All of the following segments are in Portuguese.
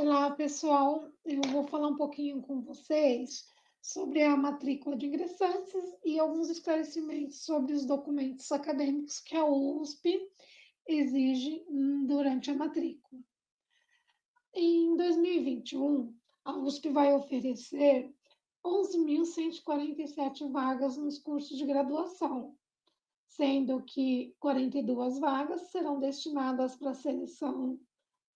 Olá, pessoal. Eu vou falar um pouquinho com vocês sobre a matrícula de ingressantes e alguns esclarecimentos sobre os documentos acadêmicos que a USP exige durante a matrícula. Em 2021, a USP vai oferecer 11.147 vagas nos cursos de graduação, sendo que 42 vagas serão destinadas para a seleção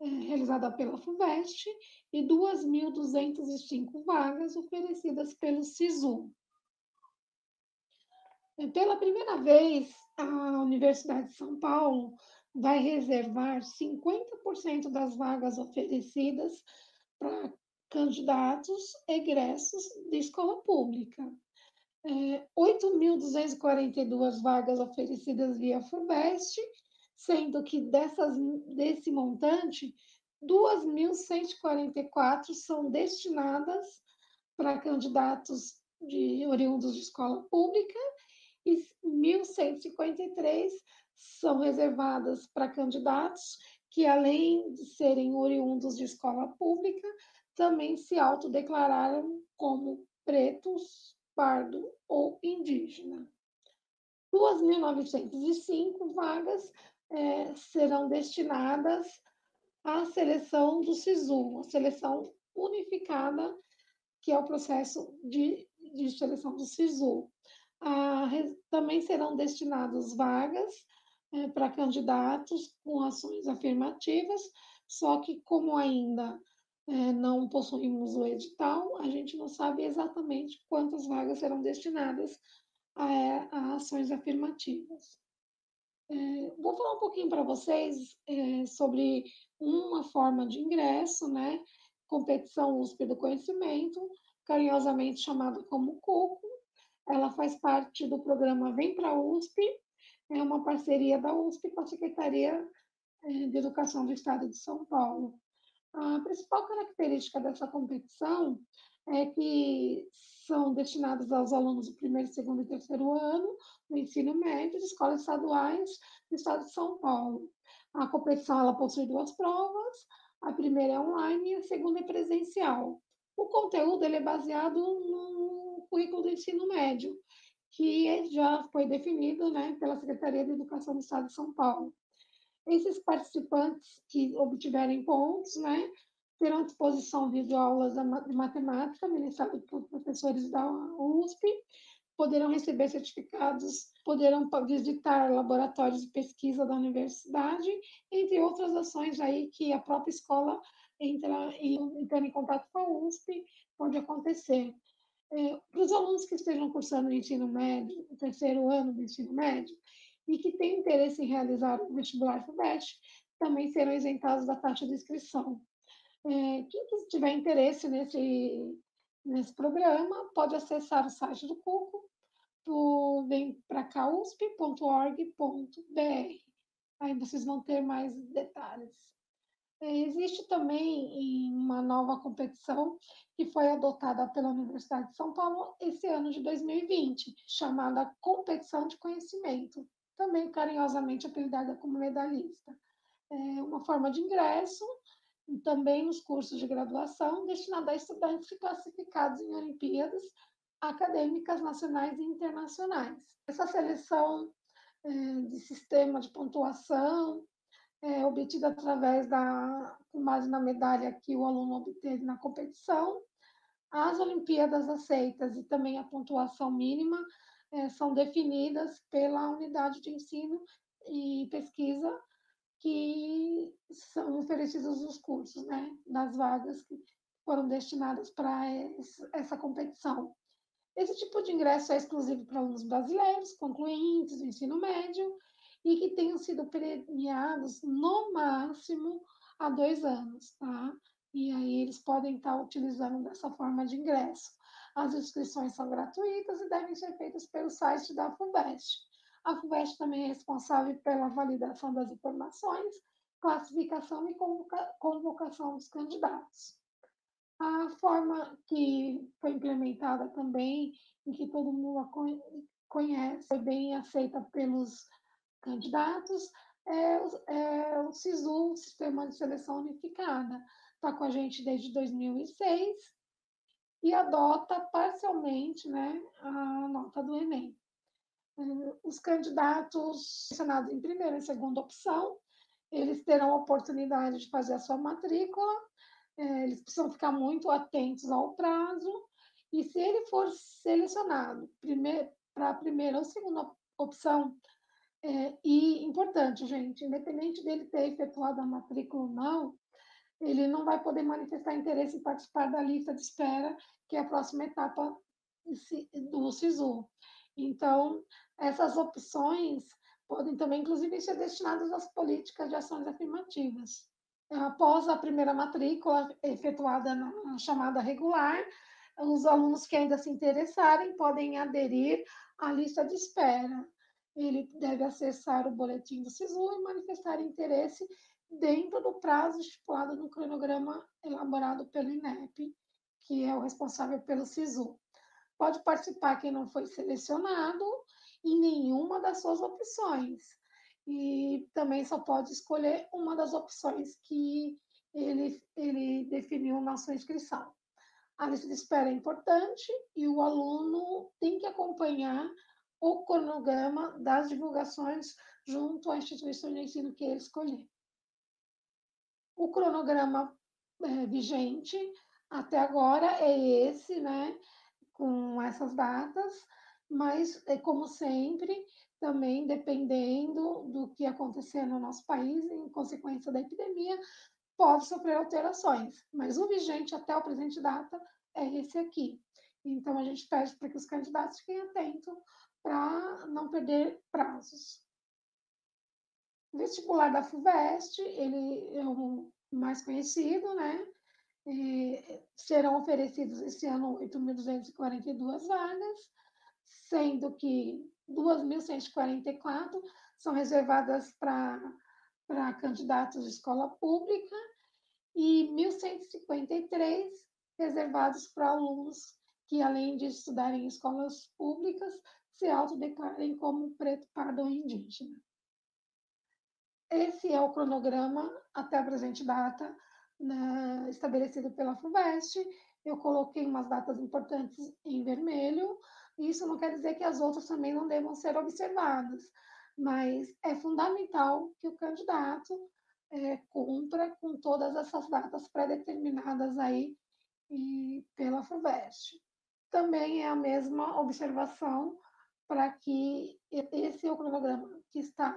realizada pela FUVEST e 2.205 vagas oferecidas pelo SISU. Pela primeira vez, a Universidade de São Paulo vai reservar 50% das vagas oferecidas para candidatos egressos de escola pública. 8.242 vagas oferecidas via FUVEST, sendo que desse montante, 2.144 são destinadas para candidatos oriundos de escola pública e 1.153 são reservadas para candidatos que, além de serem oriundos de escola pública, também se autodeclararam como pretos, pardo ou indígena. 2.905 vagas serão destinadas à seleção do SISU, a seleção unificada, que é o processo de seleção do SISU. Também serão destinadas vagas para candidatos com ações afirmativas, só que como ainda não possuímos o edital, a gente não sabe exatamente quantas vagas serão destinadas a ações afirmativas. Vou falar um pouquinho para vocês sobre uma forma de ingresso, né? Competição USP do Conhecimento, carinhosamente chamada como CUCO. Ela faz parte do programa Vem para a USP, é uma parceria da USP com a Secretaria de Educação do Estado de São Paulo. A principal característica dessa competição é que são destinados aos alunos do primeiro, segundo e terceiro ano do ensino médio de escolas estaduais do estado de São Paulo. A competição ela possui duas provas, a primeira é online e a segunda é presencial. O conteúdo ele é baseado no currículo do ensino médio, que já foi definido, né, pela Secretaria de Educação do Estado de São Paulo. Esses participantes que obtiverem pontos, né, terão à disposição videoaulas de matemática ministradas por professores da USP, poderão receber certificados, poderão visitar laboratórios de pesquisa da universidade, entre outras ações aí que a própria escola entra em contato com a USP, pode acontecer. Para os alunos que estejam cursando o ensino médio, o terceiro ano do ensino médio, e que têm interesse em realizar o vestibular FUVEST, também serão isentados da taxa de inscrição. Quem tiver interesse nesse programa pode acessar o site do CUCO, vempracausp.org.br. Aí vocês vão ter mais detalhes. Existe também uma nova competição que foi adotada pela Universidade de São Paulo esse ano de 2020, chamada Competição de Conhecimento, também carinhosamente apelidada como medalhista. É uma forma de ingresso também nos cursos de graduação destinada a estudantes classificados em Olimpíadas acadêmicas nacionais e internacionais. Essa seleção de sistema de pontuação obtida através com base na medalha que o aluno obteve na competição. As Olimpíadas aceitas e também a pontuação mínima são definidas pela unidade de ensino e pesquisa que são oferecidos nos cursos, né, das vagas que foram destinadas para essa competição. Esse tipo de ingresso é exclusivo para alunos brasileiros, concluintes do ensino médio e que tenham sido premiados no máximo há 2 anos, tá? E aí eles podem estar utilizando dessa forma de ingresso. As inscrições são gratuitas e devem ser feitas pelo site da FUVEST. A FUVEST também é responsável pela validação das informações, classificação e convocação dos candidatos. A forma que foi implementada também, e que todo mundo conhece, foi bem aceita pelos candidatos, o SISU, Sistema de Seleção Unificada. Está com a gente desde 2006 e adota parcialmente, né, a nota do Enem. Os candidatos selecionados em primeira e segunda opção, eles terão a oportunidade de fazer a sua matrícula, eles precisam ficar muito atentos ao prazo, e se ele for selecionado para a primeira ou segunda opção, e importante, gente, independente dele ter efetuado a matrícula ou não, ele não vai poder manifestar interesse em participar da lista de espera, que é a próxima etapa do SISU. Então, essas opções podem também, inclusive, ser destinadas às políticas de ações afirmativas. Após a primeira matrícula efetuada na chamada regular, os alunos que ainda se interessarem podem aderir à lista de espera. Ele deve acessar o boletim do SISU e manifestar interesse dentro do prazo estipulado no cronograma elaborado pelo INEP, que é o responsável pelo SISU. Pode participar quem não foi selecionado em nenhuma das suas opções. E também só pode escolher uma das opções que ele definiu na sua inscrição. A lista de espera é importante e o aluno tem que acompanhar o cronograma das divulgações junto à instituição de ensino que ele escolher. O cronograma vigente até agora é esse, né, com essas datas, mas, como sempre, também dependendo do que acontecer no nosso país, em consequência da epidemia, pode sofrer alterações, mas o vigente até o presente data é esse aqui. Então, a gente pede para que os candidatos fiquem atentos para não perder prazos. O vestibular da FUVEST, ele é o mais conhecido, né? Serão oferecidos esse ano 8.242 vagas, sendo que 2.144 são reservadas para candidatos de escola pública e 1.153 reservados para alunos que, além de estudarem em escolas públicas, se autodeclarem como preto, pardo ou indígena. Esse é o cronograma até a presente data, né, estabelecido pela FUVEST. Eu coloquei umas datas importantes em vermelho. Isso não quer dizer que as outras também não devam ser observadas, mas é fundamental que o candidato cumpra com todas essas datas pré-determinadas aí pela FUVEST. Também é a mesma observação para que esse é o cronograma que está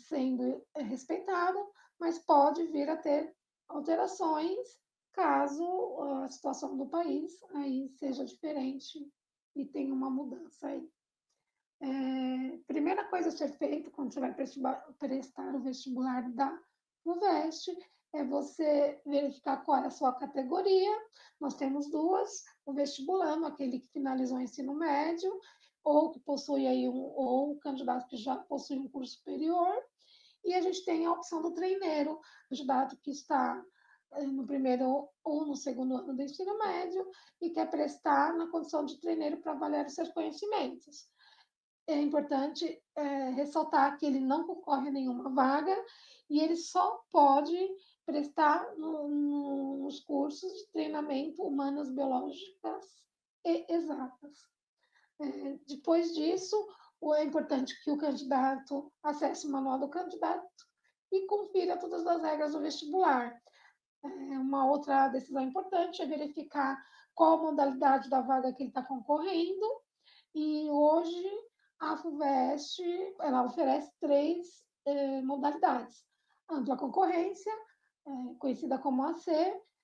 sendo respeitado, mas pode vir a ter alterações caso a situação do país aí seja diferente e tenha uma mudança aí. Primeira coisa a ser feita quando você vai prestar o vestibular da FUVEST é você verificar qual é a sua categoria. Nós temos duas: o vestibulando, aquele que finalizou o ensino médio, ou que possui aí ou um candidato que já possui um curso superior, e a gente tem a opção do treineiro, candidato que está no primeiro ou no segundo ano do ensino médio e quer prestar na condição de treineiro para avaliar os seus conhecimentos. É importante ressaltar que ele não concorre a nenhuma vaga e ele só pode prestar nos cursos de treinamento humanas biológicas e exatas. Depois disso, é importante que o candidato acesse o manual do candidato e confira todas as regras do vestibular. Uma outra decisão importante é verificar qual a modalidade da vaga que ele está concorrendo. E hoje a FUVEST ela oferece três modalidades: ampla concorrência, conhecida como AC,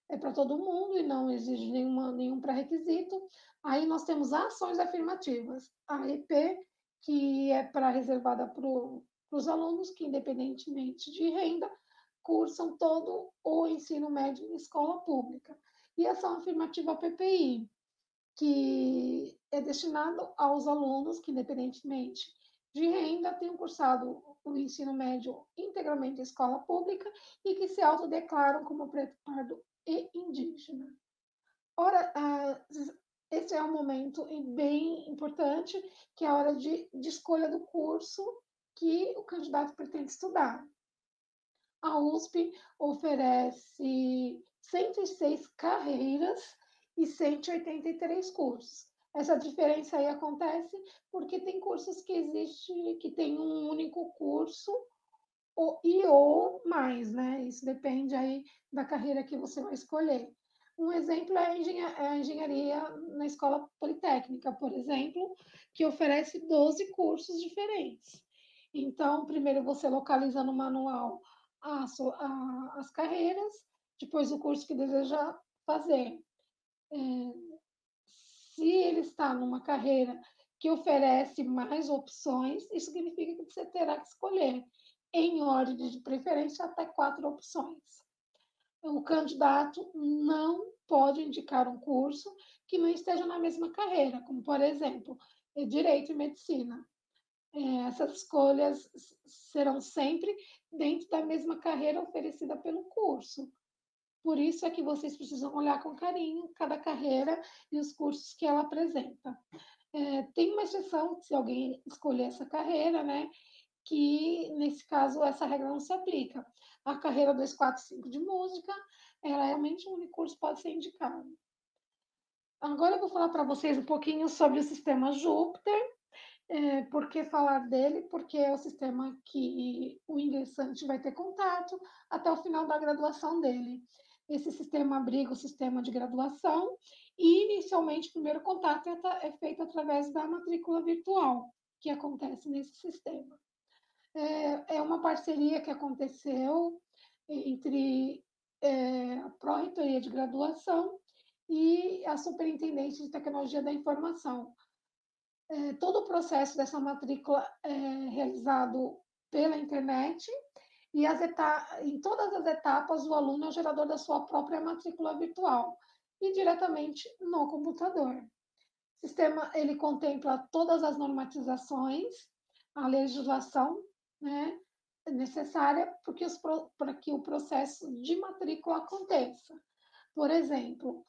é para todo mundo e não exige nenhum pré-requisito. Aí nós temos ações afirmativas, a EP, que é para reservada para os alunos que, independentemente de renda, cursam todo o ensino médio em escola pública. E a ação afirmativa PPI, que é destinado aos alunos que, independentemente de renda, tenham cursado o ensino médio integralmente em escola pública e que se autodeclaram como preto, pardo e indígena. Ora, esse é um momento bem importante, que é a hora de escolha do curso que o candidato pretende estudar. A USP oferece 106 carreiras e 183 cursos. Essa diferença aí acontece porque tem cursos que existe, que tem um único curso ou mais, né? Isso depende aí da carreira que você vai escolher. Um exemplo é a engenharia na escola politécnica, por exemplo, que oferece 12 cursos diferentes. Então, primeiro você localiza no manual as carreiras, depois o curso que deseja fazer. Se ele está numa carreira que oferece mais opções, isso significa que você terá que escolher, em ordem de preferência, até 4 opções. O candidato não pode indicar um curso que não esteja na mesma carreira, como, por exemplo, direito e medicina. Essas escolhas serão sempre dentro da mesma carreira oferecida pelo curso. Por isso é que vocês precisam olhar com carinho cada carreira e os cursos que ela apresenta. Tem uma exceção, se alguém escolher essa carreira, né? Que nesse caso essa regra não se aplica. A carreira 245 de música, ela realmente um único curso pode ser indicado. Agora eu vou falar para vocês um pouquinho sobre o sistema Júpiter. Por que falar dele? Porque é o sistema que o ingressante vai ter contato até o final da graduação dele. Esse sistema abriga o sistema de graduação e, inicialmente, o primeiro contato é feito através da matrícula virtual, que acontece nesse sistema. É uma parceria que aconteceu entre a Pró-Reitoria de Graduação e a Superintendência de Tecnologia da Informação. Todo o processo dessa matrícula é realizado pela internet e em todas as etapas o aluno é o gerador da sua própria matrícula virtual e diretamente no computador. O sistema ele contempla todas as normatizações, a legislação, né, necessária para que o processo de matrícula aconteça. Por exemplo,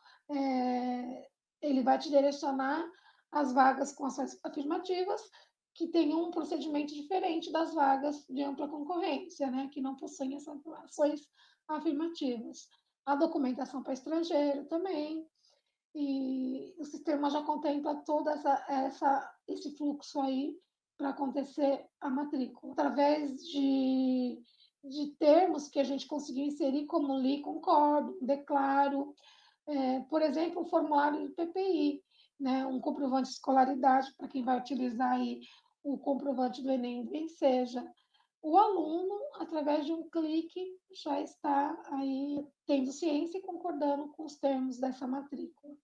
ele vai te direcionar as vagas com ações afirmativas que tenham um procedimento diferente das vagas de ampla concorrência, né, que não possuem essas ações afirmativas. A documentação para estrangeiro também, e o sistema já contempla todo esse fluxo aí para acontecer a matrícula. Através de termos que a gente conseguiu inserir, como li, concordo, declaro, por exemplo, o formulário do PPI, né, um comprovante de escolaridade para quem vai utilizar aí o comprovante do Enem, bem seja. O aluno, através de um clique, já está aí tendo ciência e concordando com os termos dessa matrícula.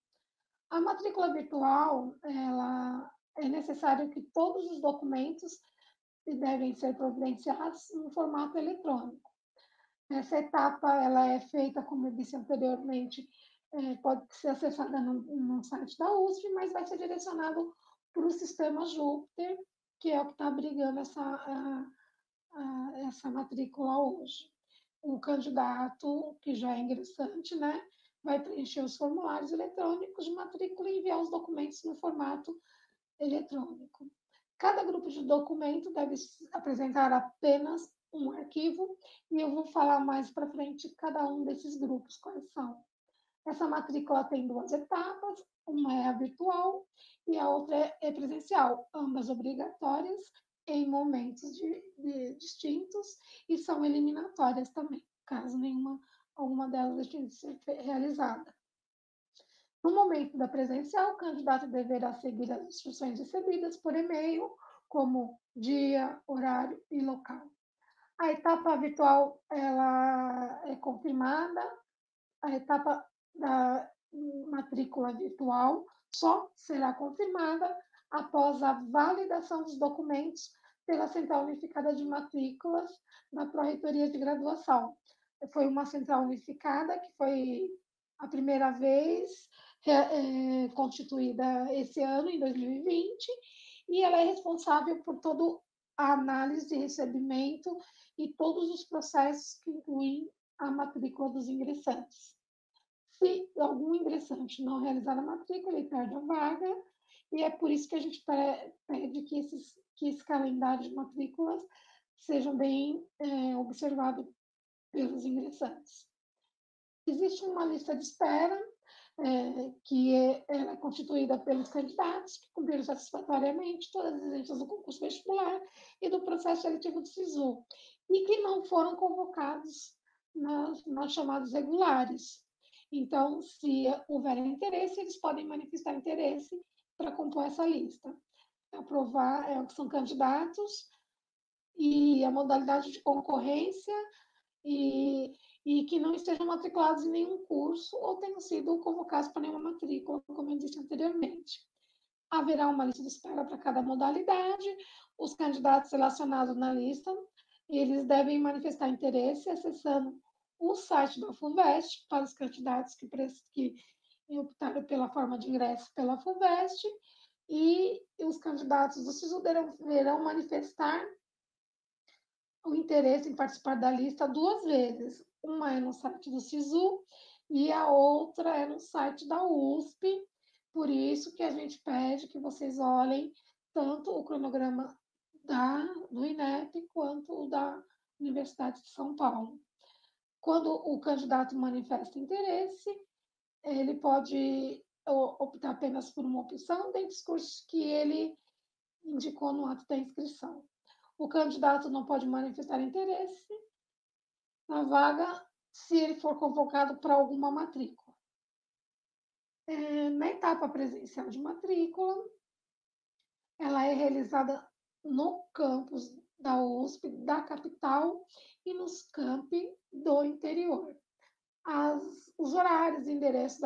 A matrícula virtual, ela é necessário que todos os documentos devem ser providenciados no formato eletrônico. Essa etapa ela é feita, como eu disse anteriormente, pode ser acessada no site da USP, mas vai ser direcionado para o sistema Júpiter, que é o que está abrigando essa matrícula hoje. O candidato que já é ingressante, né, vai preencher os formulários eletrônicos de matrícula e enviar os documentos no formato eletrônico. Cada grupo de documento deve apresentar apenas um arquivo e eu vou falar mais para frente cada um desses grupos, quais são. Essa matrícula tem 2 etapas, uma é a virtual e a outra é presencial, ambas obrigatórias em momentos distintos e são eliminatórias também, caso alguma delas deixe de ser realizada. No momento da presencial, o candidato deverá seguir as instruções recebidas por e-mail, como dia, horário e local. A etapa virtual ela é confirmada, a etapa da matrícula virtual só será confirmada após a validação dos documentos pela Central Unificada de Matrículas da Pró-Reitoria de Graduação. Foi uma central unificada que foi a primeira vez constituída esse ano, em 2020, e ela é responsável por toda a análise de recebimento e todos os processos que incluem a matrícula dos ingressantes. Se algum ingressante não realizar a matrícula, ele perde a vaga e é por isso que a gente pede que esse calendário de matrículas sejam bem observados pelos ingressantes. Existe uma lista de espera ela é constituída pelos candidatos que cumpriram satisfatoriamente todas as exigências do concurso vestibular e do processo seletivo do SISU, e que não foram convocados nas chamadas regulares. Então, se houver interesse, eles podem manifestar interesse para compor essa lista. Aprovar são candidatos e a modalidade de concorrência e que não estejam matriculados em nenhum curso ou tenham sido convocados para nenhuma matrícula, como eu disse anteriormente. Haverá uma lista de espera para cada modalidade. Os candidatos selecionados na lista, eles devem manifestar interesse acessando o site da FUVEST para os candidatos que optaram pela forma de ingresso pela FUVEST, e os candidatos do SISU deverão manifestar o interesse em participar da lista duas vezes. Uma é no site do SISU e a outra é no site da USP. Por isso que a gente pede que vocês olhem tanto o cronograma do INEP quanto o da Universidade de São Paulo. Quando o candidato manifesta interesse, ele pode optar apenas por uma opção dentre os cursos que ele indicou no ato da inscrição. O candidato não pode manifestar interesse na vaga se ele for convocado para alguma matrícula. Na etapa presencial de matrícula, ela é realizada no campus da USP, da capital e nos campi do interior. Os horários e endereços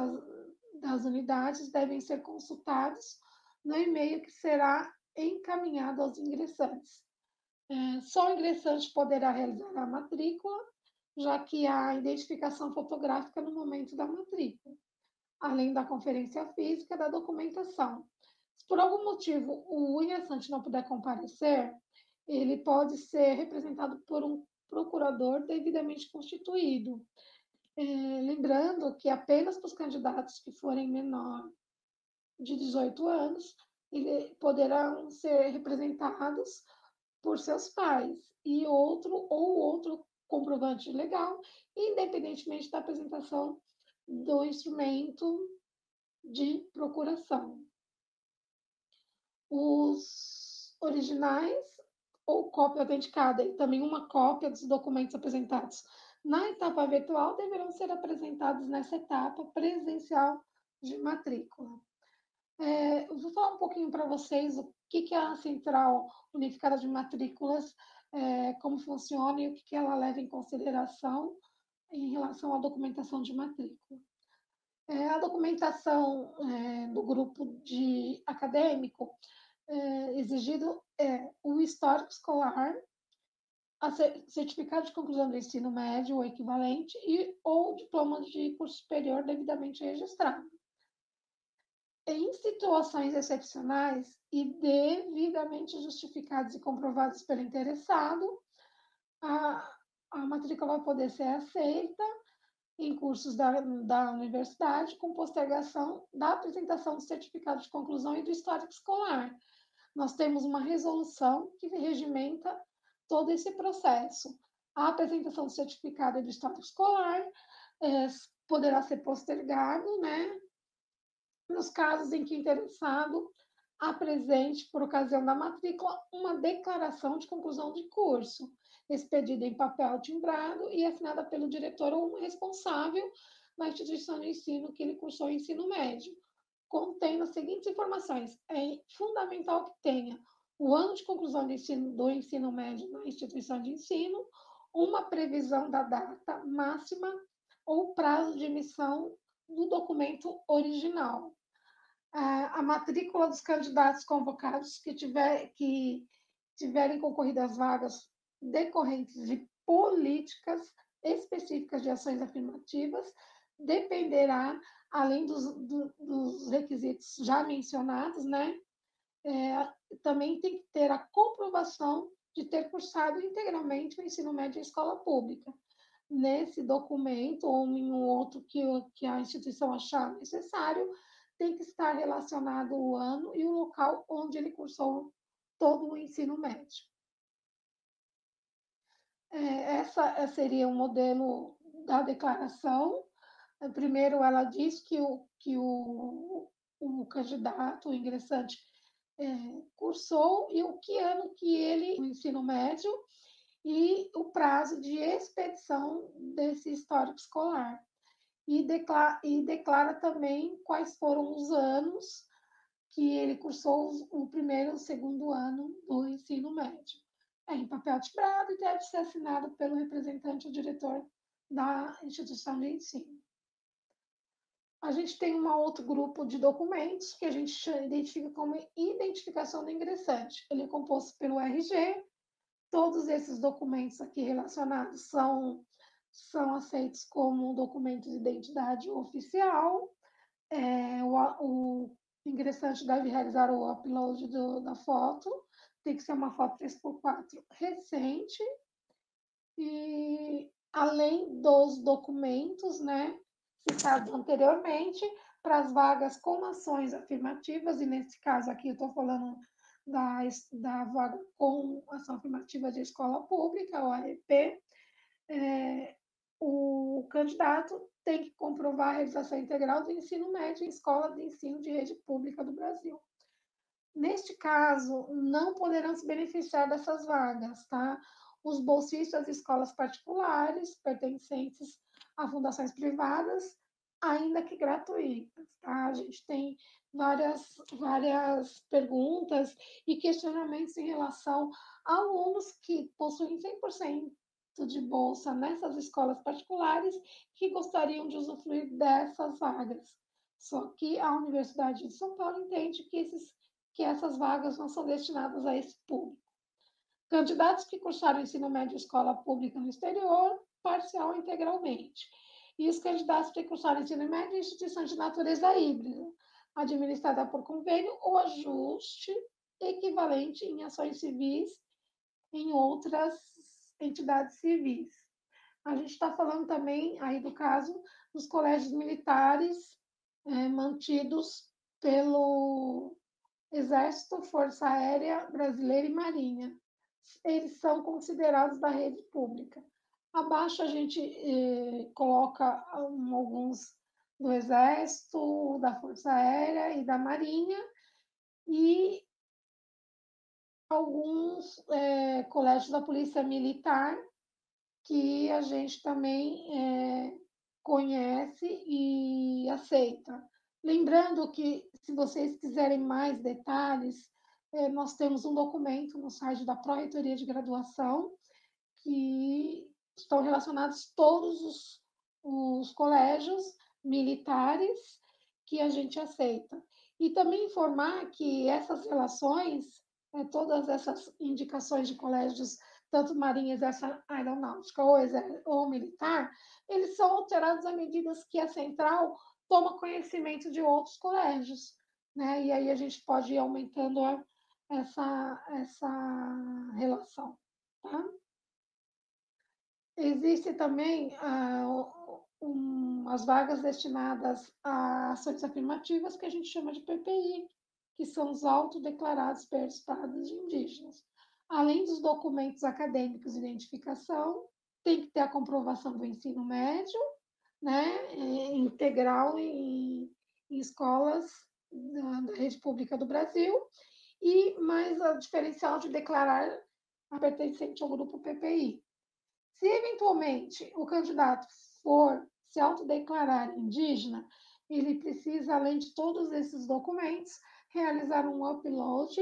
das unidades devem ser consultados no e-mail que será encaminhado aos ingressantes. Só o ingressante poderá realizar a matrícula, já que há identificação fotográfica no momento da matrícula, além da conferência física da documentação. Se por algum motivo o ingressante não puder comparecer, ele pode ser representado por um procurador devidamente constituído. Lembrando que apenas para os candidatos que forem menor de 18 anos, poderão ser representados por seus pais e outro comprovante legal, independentemente da apresentação do instrumento de procuração. Os originais ou cópia autenticada e também uma cópia dos documentos apresentados na etapa virtual deverão ser apresentados nessa etapa presencial de matrícula. Eu vou falar um pouquinho para vocês o que é a Central Unificada de Matrículas, como funciona e o que ela leva em consideração em relação à documentação de matrícula. A documentação do grupo de acadêmico exigido é o histórico escolar, certificado de conclusão do ensino médio ou equivalente ou diploma de curso superior devidamente registrado. Em situações excepcionais e devidamente justificadas e comprovadas pelo interessado, a matrícula vai poder ser aceita em cursos da universidade com postergação da apresentação do certificado de conclusão e do histórico escolar. Nós temos uma resolução que regimenta todo esse processo. A apresentação do certificado e do histórico escolar poderá ser postergado, né, nos casos em que o interessado apresente, por ocasião da matrícula, uma declaração de conclusão de curso, expedida em papel timbrado e assinada pelo diretor ou um responsável na instituição de ensino que ele cursou o ensino médio, contendo as seguintes informações. É fundamental que tenha o ano de conclusão do ensino médio na instituição de ensino, uma previsão da data máxima ou prazo de emissão do documento original. A matrícula dos candidatos convocados que tiverem concorrido às vagas decorrentes de políticas específicas de ações afirmativas dependerá, além dos requisitos já mencionados, né? Também tem que ter a comprovação de ter cursado integralmente o ensino médio em escola pública. Nesse documento ou em um outro que a instituição achar necessário, tem que estar relacionado o ano e o local onde ele cursou todo o ensino médio. Essa seria o modelo da declaração. Primeiro, ela diz o candidato, o ingressante, cursou e o que ano que ele, o ensino médio, e o prazo de expedição desse histórico escolar. E declara também quais foram os anos que ele cursou o primeiro e o segundo ano do ensino médio. É em papel tiprado e deve ser assinado pelo representante ou diretor da instituição de ensino. A gente tem um outro grupo de documentos que a gente identifica como identificação do ingressante. Ele é composto pelo RG. Todos esses documentos aqui relacionados são aceitos como documentos de identidade oficial. O ingressante deve realizar o upload da foto, tem que ser uma foto 3x4 recente, e além dos documentos, né, citados anteriormente, para as vagas com ações afirmativas, e nesse caso aqui eu estou falando da vaga com ação afirmativa de escola pública, o AEP, o candidato tem que comprovar a realização integral do ensino médio em escola de ensino de rede pública do Brasil. Neste caso, não poderão se beneficiar dessas vagas, tá? Os bolsistas de escolas particulares, pertencentes a fundações privadas, ainda que gratuitas, tá? A gente tem várias perguntas e questionamentos em relação a alunos que possuem 100% de bolsa nessas escolas particulares que gostariam de usufruir dessas vagas. Só que a Universidade de São Paulo entende que essas vagas não são destinadas a esse público. Candidatos que cursaram ensino médio em escola pública no exterior, parcial ou integralmente. E os candidatos que cursaram ensino médio em instituições de natureza híbrida, administrada por convênio ou ajuste equivalente em ações civis em outras entidades civis. A gente está falando também aí do caso dos colégios militares mantidos pelo Exército, Força Aérea Brasileira e Marinha. Eles são considerados da rede pública. Abaixo a gente coloca alguns do Exército, da Força Aérea e da Marinha, e alguns colégios da Polícia Militar, que a gente também conhece e aceita. Lembrando que, se vocês quiserem mais detalhes, nós temos um documento no site da Pró-Reitoria de Graduação, que estão relacionados todos os colégios militares que a gente aceita. E também informar que essas relações, todas essas indicações de colégios, tanto marinha, exército, aeronáutica ou militar, eles são alterados à medida que a central toma conhecimento de outros colégios, né? E aí a gente pode ir aumentando essa relação, tá? Existe também as vagas destinadas a ações afirmativas, que a gente chama de PPI, que são os autodeclarados participados de indígenas. Além dos documentos acadêmicos de identificação, tem que ter a comprovação do ensino médio, né, integral em escolas da rede pública do Brasil, e mais o diferencial de declarar a pertencente ao grupo PPI. Se eventualmente o candidato for se autodeclarar indígena, ele precisa, além de todos esses documentos, realizar um upload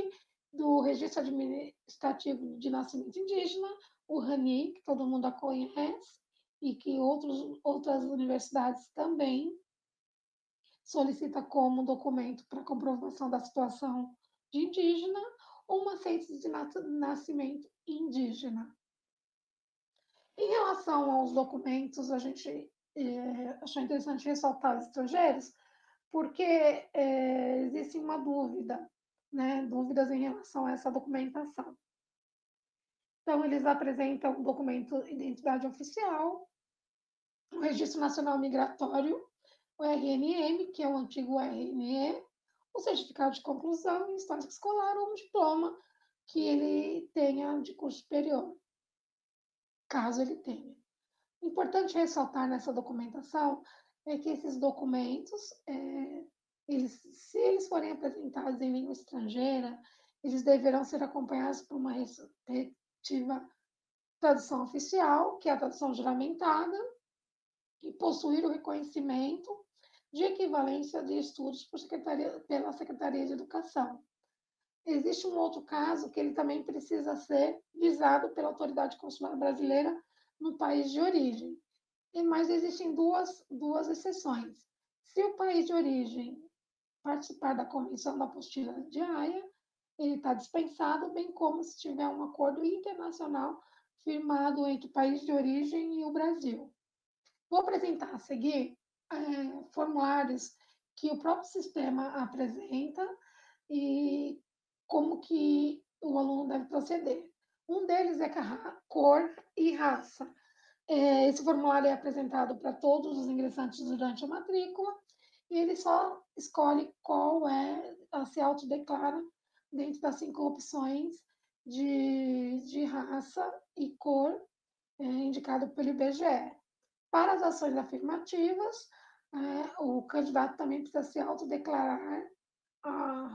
do Registro Administrativo de Nascimento Indígena, o RANI, que todo mundo conhece, e que outras universidades também solicita como documento para comprovação da situação de indígena, ou uma certidão de nascimento indígena. Em relação aos documentos, a gente achou interessante ressaltar os estrangeiros, porque existe uma dúvida, né? Dúvidas em relação a essa documentação. Então, eles apresentam o documento identidade oficial, o Registro Nacional Migratório, o RNM, que é o antigo RNE, o certificado de conclusão em história escolar ou um diploma que ele tenha de curso superior, caso ele tenha. Importante ressaltar nessa documentação é que esses documentos, se eles forem apresentados em língua estrangeira, eles deverão ser acompanhados por uma respectiva tradução oficial, que é a tradução juramentada, e possuir o reconhecimento de equivalência de estudos pela Secretaria de Educação. Existe um outro caso que ele também precisa ser visado pela autoridade consular brasileira no país de origem. Mas existem duas exceções. Se o país de origem participar da Convenção da Apostila de Haia, ele está dispensado, bem como se tiver um acordo internacional firmado entre o país de origem e o Brasil. Vou apresentar a seguir formulários que o próprio sistema apresenta e como que o aluno deve proceder. Um deles é cor e raça. Esse formulário é apresentado para todos os ingressantes durante a matrícula e ele só escolhe qual se autodeclara dentro das 5 opções de raça e cor indicado pelo IBGE. Para as ações afirmativas, o candidato também precisa se autodeclarar a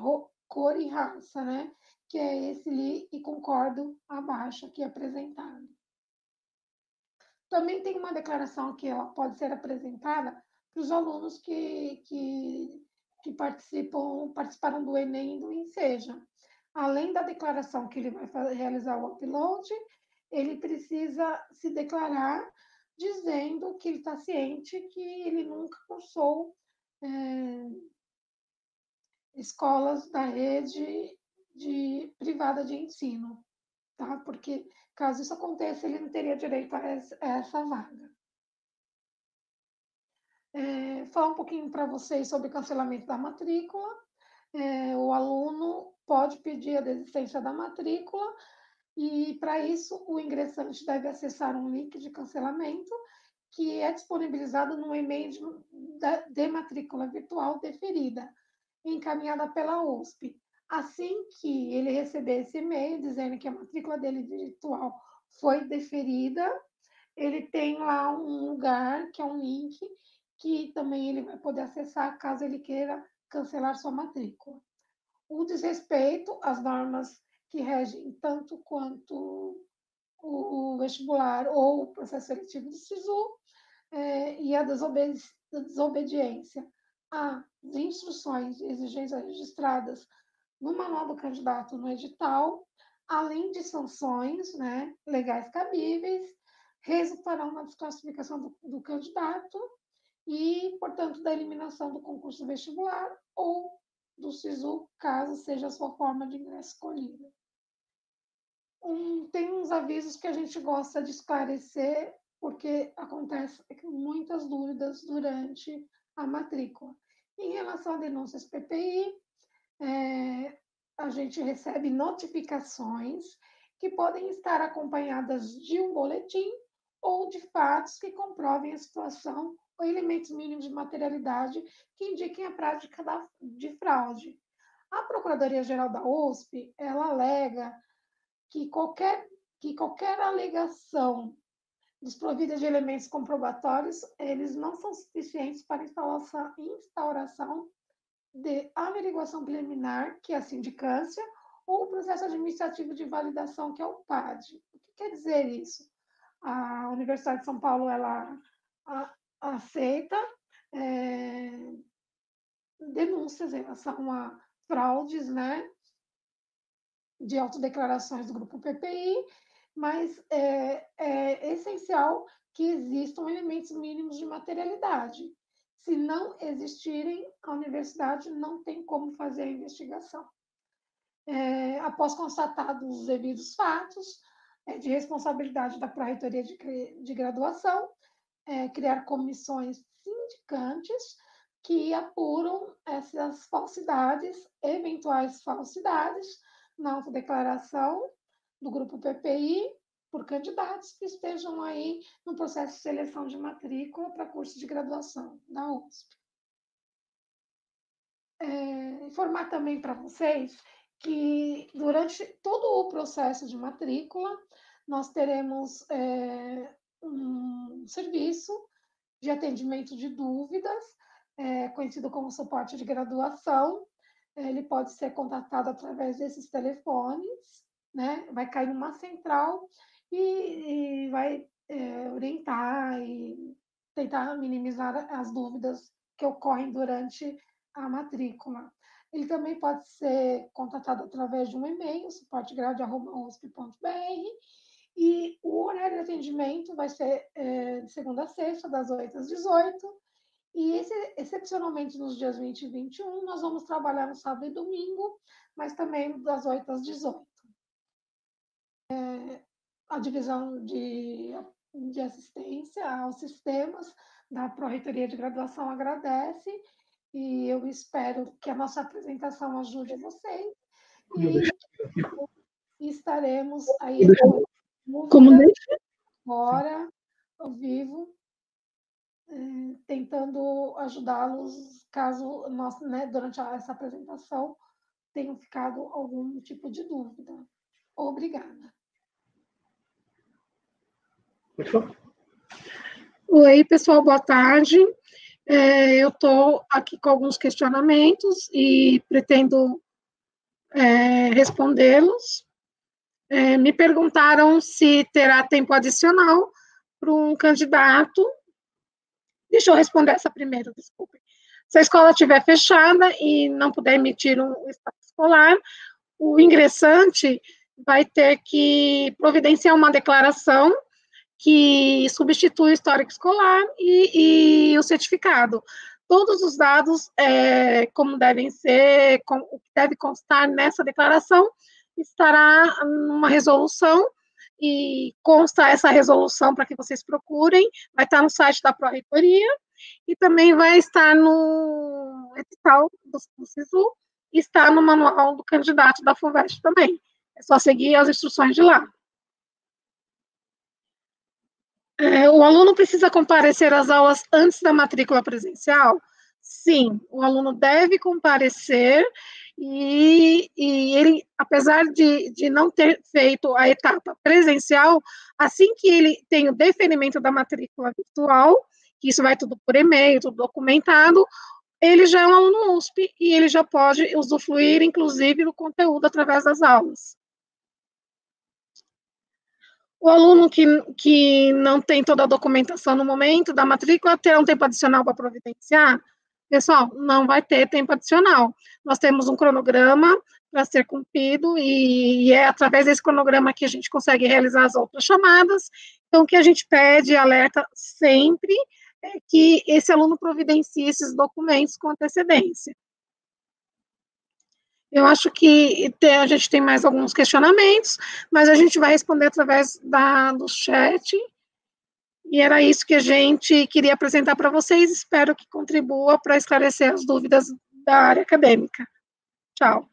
cor e raça, né? Que é esse li e concordo abaixo aqui apresentado. Também tem uma declaração que ela pode ser apresentada para os alunos que participaram do Enem e do Enseja. Além da declaração que ele vai realizar o upload, ele precisa se declarar dizendo que ele está ciente que ele nunca cursou escolas da rede privada de ensino, tá? Porque caso isso aconteça, ele não teria direito a essa vaga. Falar um pouquinho para vocês sobre cancelamento da matrícula. O aluno pode pedir a desistência da matrícula e, para isso, o ingressante deve acessar um link de cancelamento que é disponibilizado no e-mail de matrícula virtual deferida, encaminhada pela USP. Assim que ele receber esse e-mail dizendo que a matrícula dele virtual foi deferida, ele tem lá um lugar, que é um link, que também ele vai poder acessar caso ele queira cancelar sua matrícula. O desrespeito às normas que regem tanto quanto o vestibular ou o processo seletivo do SISU e a desobediência às instruções e exigências registradas no manual do candidato no edital, além de sanções, né, legais cabíveis, resultarão na desclassificação do candidato e, portanto, da eliminação do concurso vestibular ou do SISU, caso seja a sua forma de ingresso escolhida. Tem uns avisos que a gente gosta de esclarecer, porque acontecem muitas dúvidas durante a matrícula. Em relação a denúncias PPI, a gente recebe notificações que podem estar acompanhadas de um boletim ou de fatos que comprovem a situação ou elementos mínimos de materialidade que indiquem a prática de fraude. A Procuradoria-Geral da USP, ela alega que qualquer alegação desprovida de elementos comprobatórios, eles não são suficientes para instauração de averiguação preliminar, que é a sindicância, ou o processo administrativo de validação, que é o PAD. O que quer dizer isso? A Universidade de São Paulo, ela aceita denúncias em relação a fraudes, né, de autodeclarações do grupo PPI, mas é essencial que existam elementos mínimos de materialidade. Se não existirem, a universidade não tem como fazer a investigação. Após constatados os devidos fatos, de responsabilidade da Pró-Reitoria de Graduação, criar comissões sindicantes que apuram essas falsidades, eventuais falsidades, na autodeclaração do grupo PPI por candidatos que estejam aí no processo de seleção de matrícula para curso de graduação da USP. informar também para vocês que durante todo o processo de matrícula, nós teremos um serviço de atendimento de dúvidas, conhecido como suporte de graduação. Ele pode ser contatado através desses telefones, né? Vai cair numa central e vai orientar e tentar minimizar as dúvidas que ocorrem durante a matrícula. Ele também pode ser contatado através de um e-mail, suportegrade@usp.br, e o horário de atendimento vai ser de segunda a sexta, das 8 às 18, e excepcionalmente nos dias 20 e 21, nós vamos trabalhar no sábado e domingo, mas também das 8 às 18. A divisão de assistência aos sistemas da Pró-Reitoria de Graduação agradece, e eu espero que a nossa apresentação ajude vocês, e estaremos aí agora, ao vivo, tentando ajudá-los caso nós, né, durante essa apresentação, tenham ficado algum tipo de dúvida. Obrigada. Oi, pessoal, boa tarde. Eu estou aqui com alguns questionamentos e pretendo respondê-los. Me perguntaram se terá tempo adicional para um candidato. Deixa eu responder essa primeiro, desculpe. Se a escola estiver fechada e não puder emitir um estado escolar, o ingressante vai ter que providenciar uma declaração que substitui o histórico escolar e o certificado. Todos os dados, como devem ser, o que deve constar nessa declaração, estará numa resolução, e consta essa resolução para que vocês procurem, vai estar no site da Pró-Reitoria, e também vai estar no edital do SISU, e está no manual do candidato da FUVEST também. É só seguir as instruções de lá. O aluno precisa comparecer às aulas antes da matrícula presencial? Sim, o aluno deve comparecer, e ele, apesar de não ter feito a etapa presencial, assim que ele tem o deferimento da matrícula virtual, que isso vai tudo por e-mail, tudo documentado, ele já é um aluno USP e ele já pode usufruir, inclusive, do conteúdo através das aulas. O aluno que não tem toda a documentação no momento da matrícula terá um tempo adicional para providenciar? Pessoal, não vai ter tempo adicional. Nós temos um cronograma para ser cumprido, e é através desse cronograma que a gente consegue realizar as outras chamadas. Então, o que a gente pede, alerta sempre, é que esse aluno providencie esses documentos com antecedência. Eu acho que a gente tem mais alguns questionamentos, mas a gente vai responder através do chat. E era isso que a gente queria apresentar para vocês. Espero que contribua para esclarecer as dúvidas da área acadêmica. Tchau.